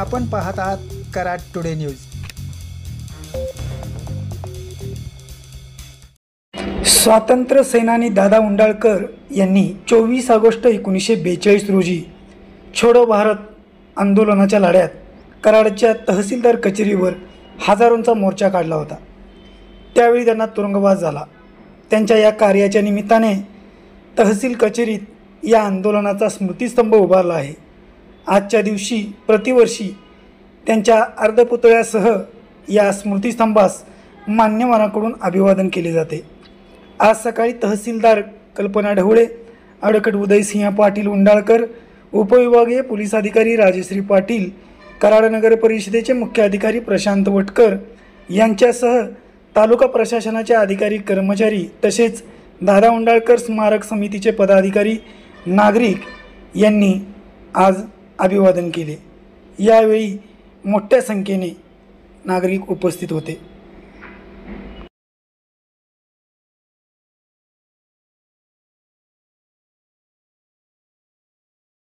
आपण पाहत आहात कराड टुडे न्यूज। स्वातंत्र्य सेनानी दादा उंडाळकर यांनी 24 ऑगस्ट 1942 रोजी छोडो भारत आंदोलनाच्या लढ्यात कराडच्या तहसीलदार कचेरीवर हजारोंचा मोर्चा काढला होता। त्यावेळी त्यांना तुरुंगवास झाला। त्यांच्या या कार्याच्या निमित्ताने तहसील कचेरीत या आंदोलनाचा स्मृतिस्तंभ उभारला आहे। आजच्या दिवशी प्रतिवर्षी त्यांच्या अर्धपुतळ्यासह या स्मृतिस्तंभास मान्यवरांकडून अभिवादन केले जाते। आज सकाळी तहसीलदार कल्पना ढवळे, ॲडव्होकेट उदयसिंह पाटील उंडाळकर, उपविभागीय पोलीस अधिकारी राजश्री पाटील, कराड नगर परिषदेचे मुख्य अधिकारी प्रशांत वटकर यांच्यासह तालुका प्रशासनाचे अधिकारी कर्मचारी तसेच दादा उंडाळकर स्मारक समितीचे पदाधिकारी नागरिक यांनी आज अभिवादन केले। यावेळी मोठ्या संख्येने नागरिक उपस्थित होते।